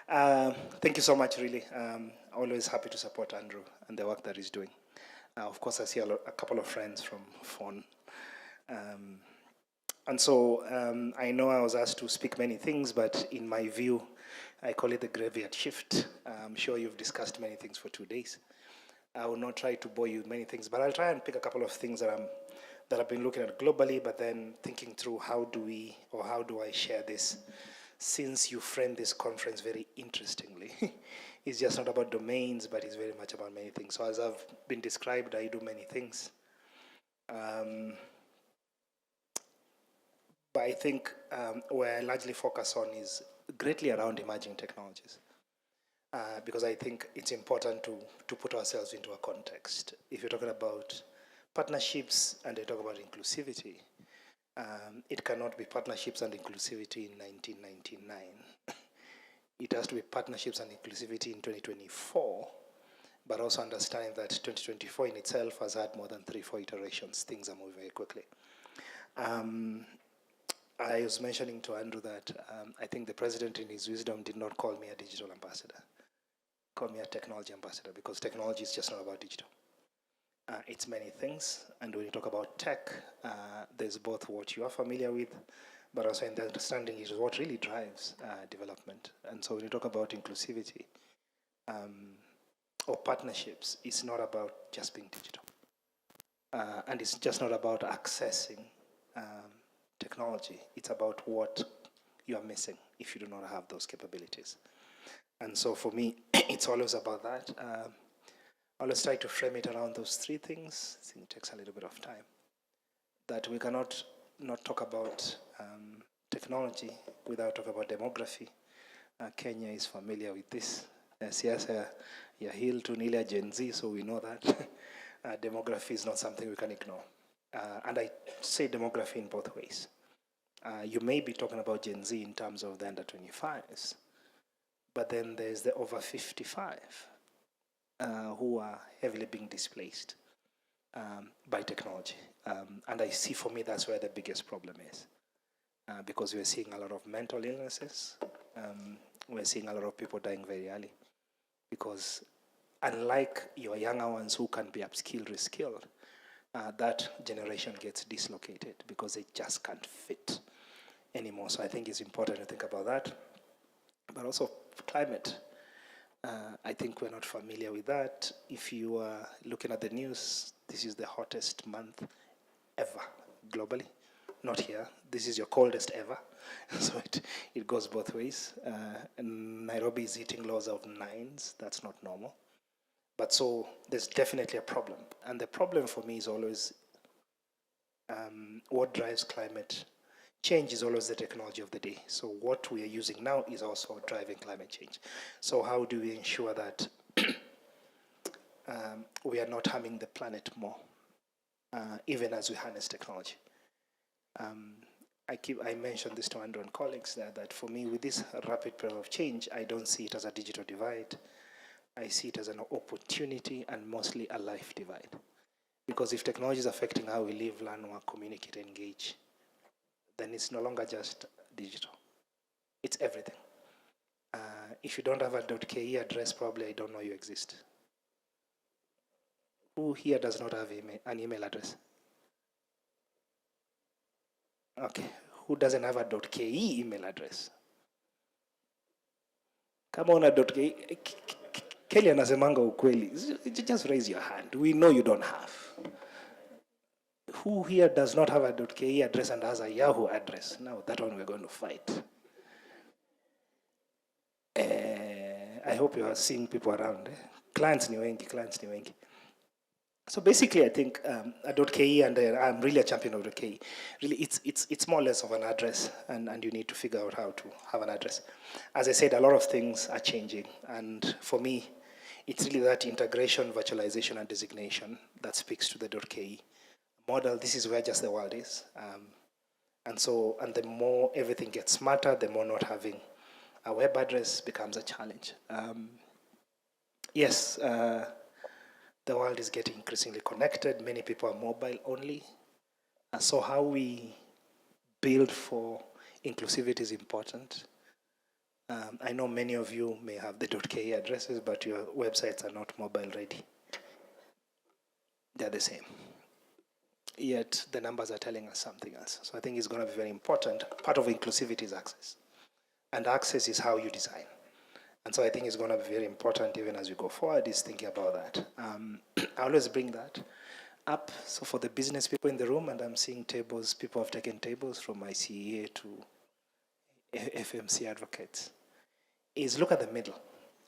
Thank you so much, really. Always happy to support Andrew and the work that he's doing. Of course, I see a couple of friends from phone. Um, and so I know I was asked to speak many things, but in my view, I call it the graveyard shift. I'm sure you've discussed many things for 2 days. I will not try to bore you with many things, but I'll try and pick a couple of things that I've been looking at globally, but then thinking through how do I share this, since you frame this conference very interestingly. It's just not about domains, but it's very much about many things. So as I've been described, I do many things. But I think where I largely focus on is greatly around emerging technologies. Because I think it's important to put ourselves into a context. If you're talking about partnerships and they talk about inclusivity, it cannot be partnerships and inclusivity in 1999. It has to be partnerships and inclusivity in 2024, but also understanding that 2024 in itself has had more than 3-4 iterations. Things are moving very quickly. I was mentioning to Andrew that I think the president in his wisdom did not call me a digital ambassador. Call me a technology ambassador, because technology is just not about digital. It's many things, and when you talk about tech, there's both what you are familiar with, but also in the understanding is what really drives development. And so when you talk about inclusivity or partnerships, it's not about just being digital. And it's just not about accessing technology. It's about what you are missing if you do not have those capabilities. And so for me, it's always about that. I always try to frame it around those three things. I think it takes a little bit of time. That we cannot not talk about technology without talking about demography. Kenya is familiar with this. Siasa ya Hill to Nilia Gen Z, so we know that. Demography is not something we can ignore. And I say demography in both ways. You may be talking about Gen Z in terms of the under 25s, but then there's the over 55 who are heavily being displaced by technology. And I see, for me, that's where the biggest problem is. Because we're seeing a lot of mental illnesses. We're seeing a lot of people dying very early. Because unlike your younger ones who can be upskilled, reskilled, that generation gets dislocated because they just can't fit anymore. So I think it's important to think about that. But also climate. I think we're not familiar with that. If you are looking at the news, this is the hottest month ever globally. Not here. This is your coldest ever. So it goes both ways. And Nairobi is hitting lows of 9s. That's not normal. But so there's definitely a problem. And the problem for me is always what drives climate change is always the technology of the day. So what we are using now is also driving climate change. So how do we ensure that we are not harming the planet more, even as we harness technology? I mentioned this to Andrew and colleagues that for me, with this rapid period of change, I don't see it as a digital divide. I see it as an opportunity and mostly a life divide. Because if technology is affecting how we live, learn, work, communicate, engage, then it's no longer just digital. It's everything. If you don't have a .ke address, probably I don't know you exist. Who here does not have an email address? Okay. Who doesn't have a .ke email address? Come on, a .ke. Kelly anasemanga ukweli. Just raise your hand. We know you don't have. Who here does not have a .ke address and has a Yahoo address? Now that one we're going to fight. I hope you are seeing people around. Clients ni wengi. So basically, I think a .ke, and I'm really a champion of .ke. Really, it's more or less of an address, and you need to figure out how to have an address. As I said, a lot of things are changing, and for me, it's really that integration, virtualization, and designation that speaks to the .ke model. This is where just the world is, and the more everything gets smarter, the more not having a web address becomes a challenge. Yes. The world is getting increasingly connected. Many people are mobile only. And so how we build for inclusivity is important. I know many of you may have the .ke addresses, but your websites are not mobile ready. They're the same. Yet the numbers are telling us something else. So I think it's going to be very important. Part of inclusivity is access. And access is how you design. And so I think it's going to be very important even as we go forward is thinking about that. I always bring that up. So for the business people in the room, and I'm seeing tables, people have taken tables from ICEA to FMC advocates, is look at the middle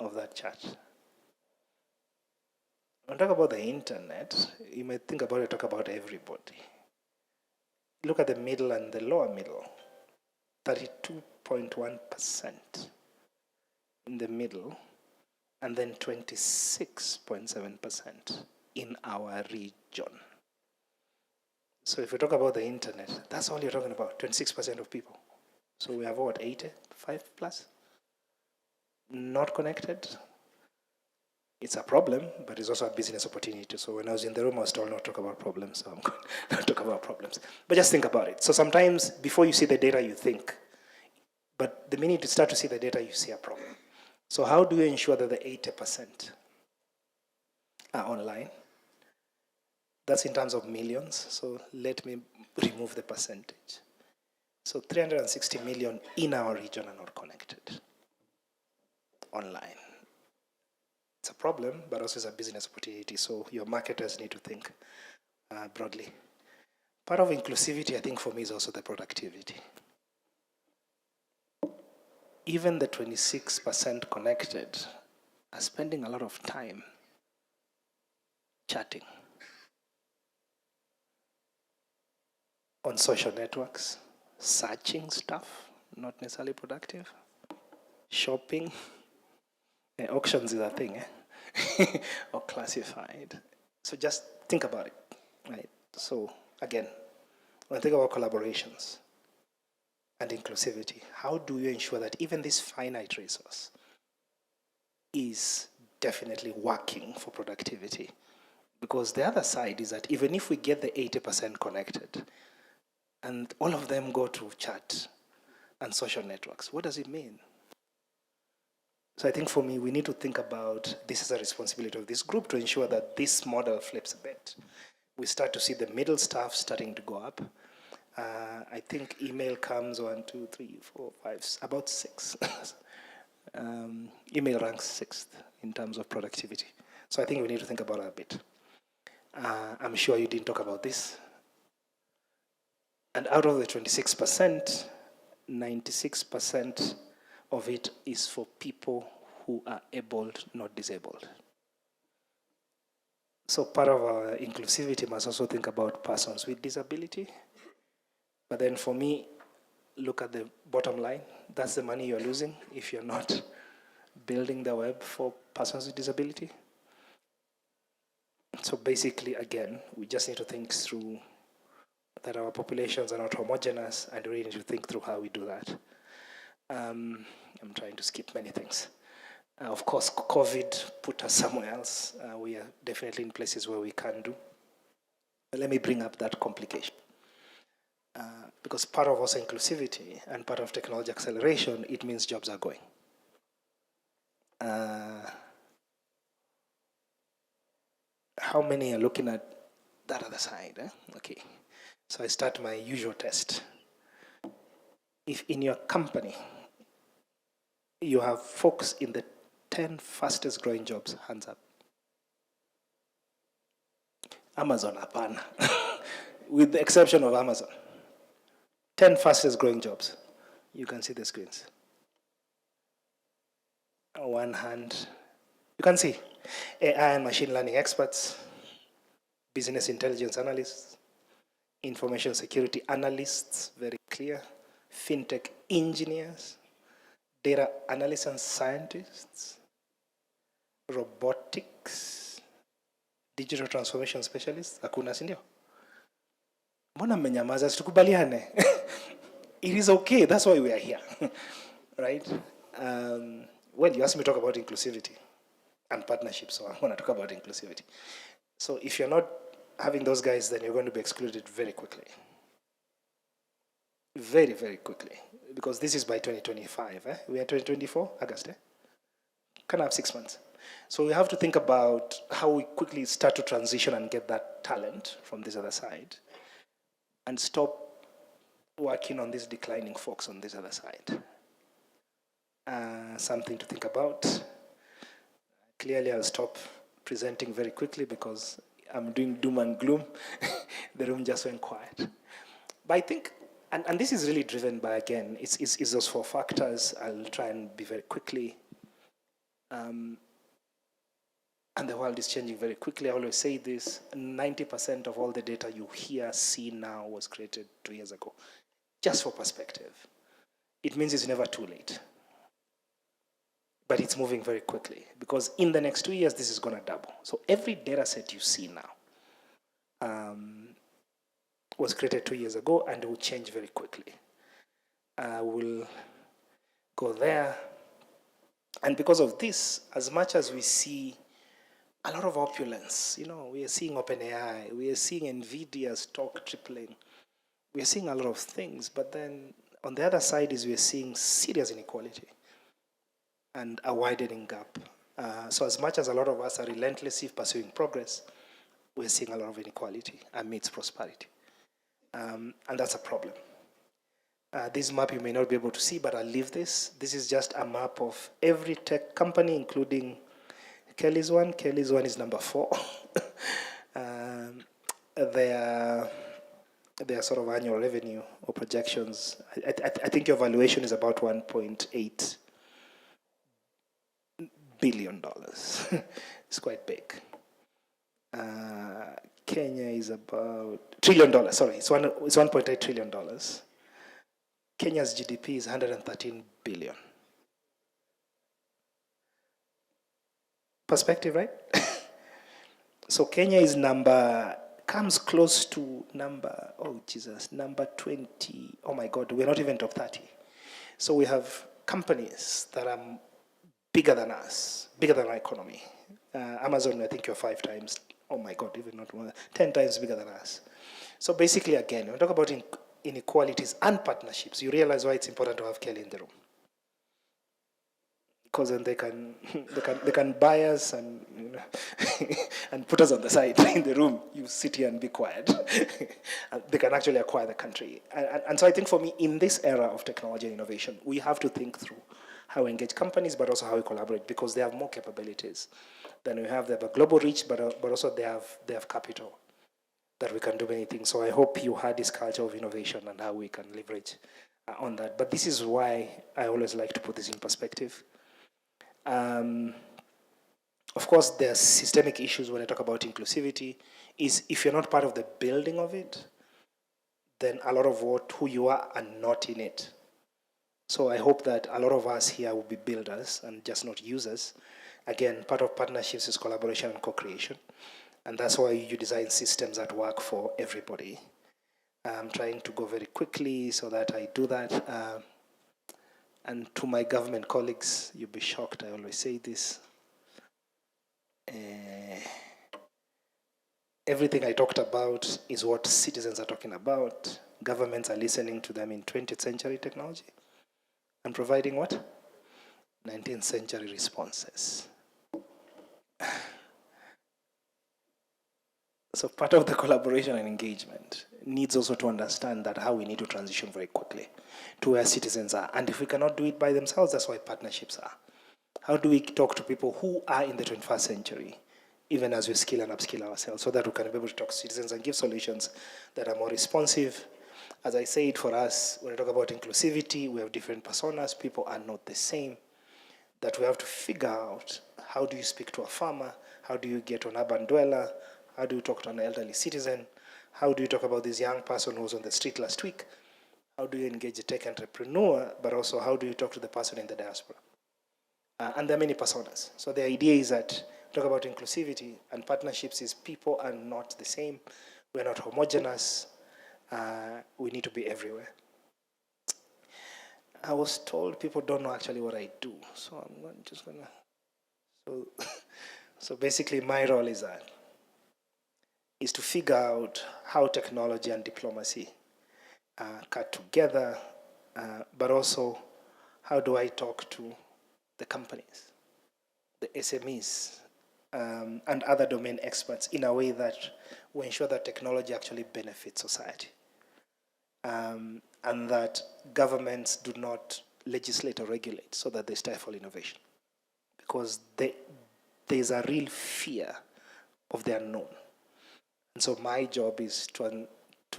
of that chart. When we talk about the internet, you might think about it, talk about everybody. Look at the middle and the lower middle, 32.1% in the middle, and then 26.7% in our region. So if we talk about the internet, that's all you're talking about, 26% of people. So we have what, 85 plus? Not connected. It's a problem, but it's also a business opportunity. So when I was in the room, I was told not to talk about problems, so I'm going to talk about problems. But just think about it. So sometimes before you see the data, you think, but the minute you start to see the data, you see a problem. So how do you ensure that the 80% are online? That's in terms of millions, so let me remove the percentage. So 360 million in our region are not connected online. It's a problem, but also it's a business opportunity, so your marketers need to think broadly. Part of inclusivity, I think, for me, is also the productivity. Even the 26% connected are spending a lot of time chatting on social networks, searching stuff, not necessarily productive, shopping. Auctions is a thing, or classified. So just think about it, right? So again, when I think about collaborations and inclusivity, how do you ensure that even this finite resource is definitely working for productivity? Because the other side is that even if we get the 80% connected and all of them go to chat and social networks, what does it mean? So I think for me, we need to think about this is a responsibility of this group to ensure that this model flips a bit. We start to see the middle stuff starting to go up. I think email comes 1, 2, 3, 4, 5, about 6. Email ranks 6th in terms of productivity. So I think we need to think about it a bit. I'm sure you didn't talk about this. And out of the 26%, 96% of it is for people who are able, not disabled. So part of our inclusivity must also think about persons with disability. But then for me, look at the bottom line. That's the money you're losing if you're not building the web for persons with disability. So basically, again, we just need to think through that our populations are not homogeneous, and we need to think through how we do that. I'm trying to skip many things. Of course, COVID put us somewhere else. We are definitely in places where we can do. But let me bring up that complication. Because part of also inclusivity and part of technology acceleration, it means jobs are going. How many are looking at that other side? Okay. So I start my usual test. If in your company, you have folks in the 10 fastest growing jobs, hands up. Amazon, hapana. With the exception of Amazon. 10 fastest growing jobs. You can see the screens. One hand. You can see AI and machine learning experts, business intelligence analysts, information security analysts, very clear, fintech engineers, data analysts and scientists, robotics, digital transformation specialists. Hakuna, si ndio? Mbona mmenyamaza, situkubaliane? It is okay, that's why we are here, right? Well, you asked me to talk about inclusivity and partnership, so I want to talk about inclusivity. So if you're not having those guys, then you're going to be excluded very quickly. very, very quickly, because this is by 2025. We are 2024, August. Can have 6 months. So we have to think about how we quickly start to transition and get that talent from this other side and stop working on these declining folks on this other side. Something to think about. Clearly, I'll stop presenting very quickly because I'm doing doom and gloom. The room just went quiet. But I think, and this is really driven by, again, it's those 4 factors. I'll try and be very quickly. And the world is changing very quickly. I always say this, 90% of all the data you hear, see now was created 2 years ago. Just for perspective. It means it's never too late. But it's moving very quickly because in the next 2 years, this is going to double. So every data set you see now was created 2 years ago and will change very quickly. We'll go there. And because of this, as much as we see a lot of opulence, we are seeing OpenAI, we are seeing NVIDIA's stock tripling, we are seeing a lot of things, but then on the other side is we are seeing serious inequality and a widening gap. So as much as a lot of us are relentlessly pursuing progress, we're seeing a lot of inequality amidst prosperity. And that's a problem. This map you may not be able to see, but I'll leave this. This is just a map of every tech company, including Kelly's one. Kelly's one is number 4. Their sort of annual revenue or projections, I think your valuation is about $1.8 billion. It's quite big. Kenya is about $1 trillion. Sorry, it's $1.8 trillion. Kenya's GDP is 113 billion. Perspective, right? So Kenya is comes close to number 20. Oh my God, we're not even top 30. So we have companies that are bigger than us, bigger than our economy. Amazon, I think you're 5 times, oh my God, even not more, 10 times bigger than us. So basically, again, when we talk about inequalities and partnerships, you realize why it's important to have Kelly in the room. Because then they can buy us and and put us on the side in the room. You sit here and be quiet. And they can actually acquire the country. And so I think for me, in this era of technology and innovation, we have to think through how we engage companies, but also how we collaborate, because they have more capabilities than we have. They have a global reach, but also they have capital that we can do many things. So I hope you had this culture of innovation and how we can leverage on that. But this is why I always like to put this in perspective. Of course, there's systemic issues when I talk about inclusivity. Is if you're not part of the building of it, then a lot of who you are not in it. So I hope that a lot of us here will be builders and just not users. Again, part of partnerships is collaboration and co-creation. And that's why you design systems that work for everybody. I'm trying to go very quickly so that I do that. And to my government colleagues, you'll be shocked, I always say this. Everything I talked about is what citizens are talking about. Governments are listening to them in 20th century technology and providing what? 19th century responses. So part of the collaboration and engagement needs also to understand that how we need to transition very quickly to where citizens are. And if we cannot do it by themselves, that's why partnerships are. How do we talk to people who are in the 21st century, even as we skill and upskill ourselves, so that we can be able to talk to citizens and give solutions that are more responsive. As I said, for us, when we talk about inclusivity, we have different personas, people are not the same, that we have to figure out how do you speak to a farmer, how do you get to an urban dweller, how do you talk to an elderly citizen, how do you talk about this young person who was on the street last week, how do you engage a tech entrepreneur, but also how do you talk to the person in the diaspora? And there are many personas. So the idea is that talk about inclusivity and partnerships is people are not the same. We're not homogeneous. We need to be everywhere. I was told people don't know actually what I do. So I'm just gonna, so basically my role is to figure out how technology and diplomacy cut together, but also how do I talk to the companies, the SMEs, and other domain experts in a way that we ensure that technology actually benefits society, and that governments do not legislate or regulate so that they stifle innovation. Because there's a real fear of the unknown. And so my job is to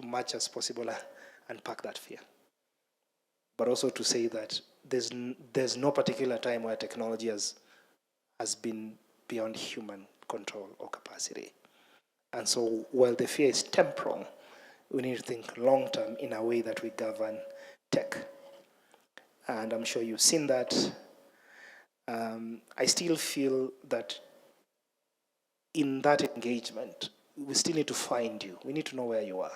much as possible unpack that fear. But also to say that there's no particular time where technology has been beyond human control or capacity. And so while the fear is temporal, we need to think long-term in a way that we govern tech. And I'm sure you've seen that. I still feel that in that engagement, we still need to find you. We need to know where you are.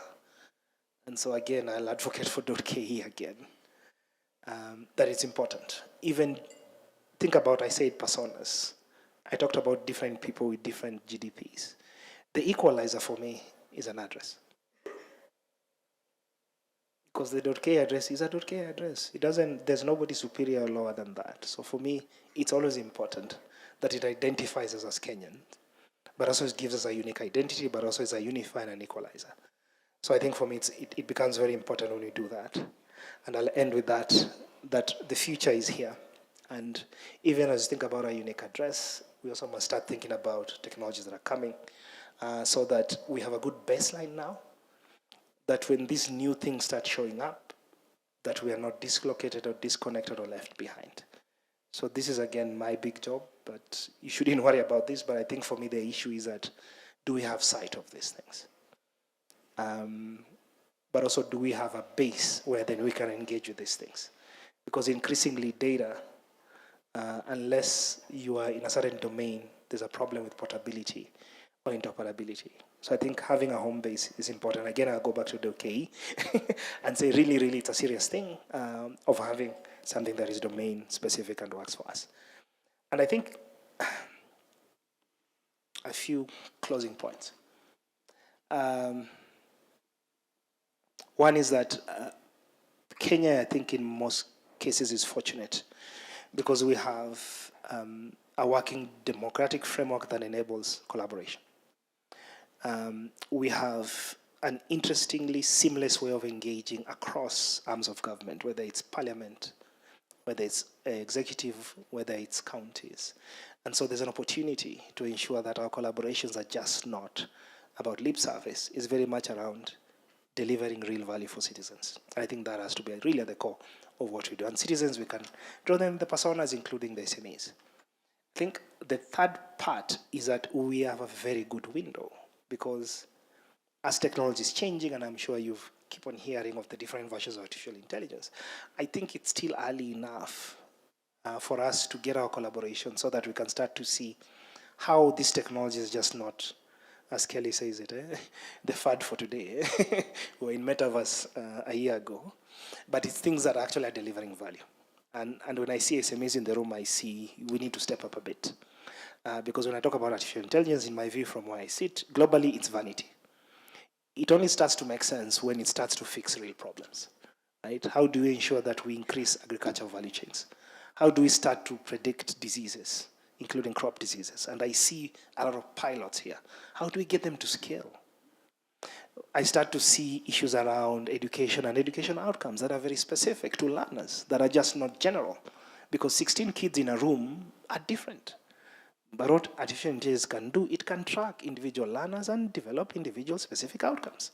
And so again, I'll advocate for .ke again, that it's important. Even think about, I said personas. I talked about different people with different GDPs. The equalizer for me is an address. Because the .ke address is a .ke address. There's nobody superior or lower than that. So for me, it's always important that it identifies us as Kenyan, but also it gives us a unique identity, but also is a unifier and equalizer. So I think for me, it becomes very important when we do that. And I'll end with that the future is here. And even as you think about a unique address, we also must start thinking about technologies that are coming, so that we have a good baseline now, that when these new things start showing up, that we are not dislocated or disconnected or left behind. So this is, again, my big job, but you shouldn't worry about this. But I think for me, the issue is that, do we have sight of these things? But also, do we have a base where then we can engage with these things? Because increasingly data, unless you are in a certain domain, there's a problem with portability or interoperability. So I think having a home base is important. Again, I'll go back to the .ke and say really, really it's a serious thing of having something that is domain specific and works for us. And I think a few closing points. One is that Kenya, I think in most cases, is fortunate because we have a working democratic framework that enables collaboration. We have an interestingly seamless way of engaging across arms of government, whether it's parliament, whether it's executive, whether it's counties. And so there's an opportunity to ensure that our collaborations are just not about lip service. It's very much around delivering real value for citizens. And I think that has to be really at the core of what we do. And citizens, we can draw them the personas, including the SMEs. I think the third part is that we have a very good window, because as technology is changing, and I'm sure you keep on hearing of the different versions of artificial intelligence, I think it's still early enough for us to get our collaboration so that we can start to see how this technology is just not, as Kelly says it, the fad for today. We were in metaverse a year ago, but it's things that actually are delivering value. And when I see SMEs in the room, I see we need to step up a bit. Because when I talk about artificial intelligence, in my view, from where I sit, globally, it's vanity. It only starts to make sense when it starts to fix real problems, right? How do we ensure that we increase agricultural value chains? How do we start to predict diseases, including crop diseases? And I see a lot of pilots here. How do we get them to scale? I start to see issues around education and education outcomes that are very specific to learners, that are just not general, because 16 kids in a room are different. But what artificial intelligence can do, it can track individual learners and develop individual specific outcomes.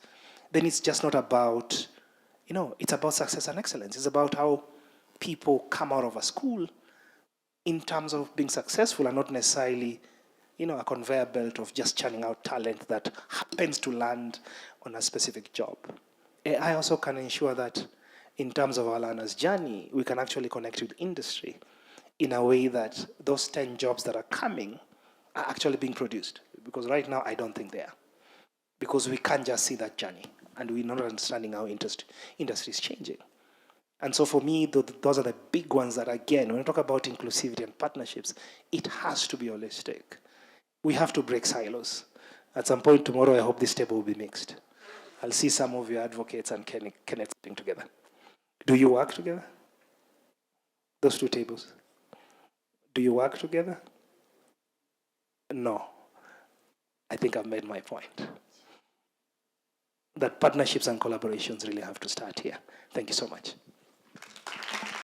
Then it's just not about, it's about success and excellence. It's about how people come out of a school in terms of being successful and not necessarily, a conveyor belt of just churning out talent that happens to land on a specific job. AI also can ensure that in terms of our learners' journey, we can actually connect with industry in a way that those 10 jobs that are coming are actually being produced. Because right now, I don't think they are. Because we can't just see that journey, and we're not understanding how industry is changing. And so for me, those are the big ones that, again, when we talk about inclusivity and partnerships, it has to be holistic. We have to break silos. At some point tomorrow, I hope this table will be mixed. I'll see some of your advocates and Kenneth sitting together. Do you work together? Those two tables. Do you work together? No. I think I've made my point. That partnerships and collaborations really have to start here. Thank you so much.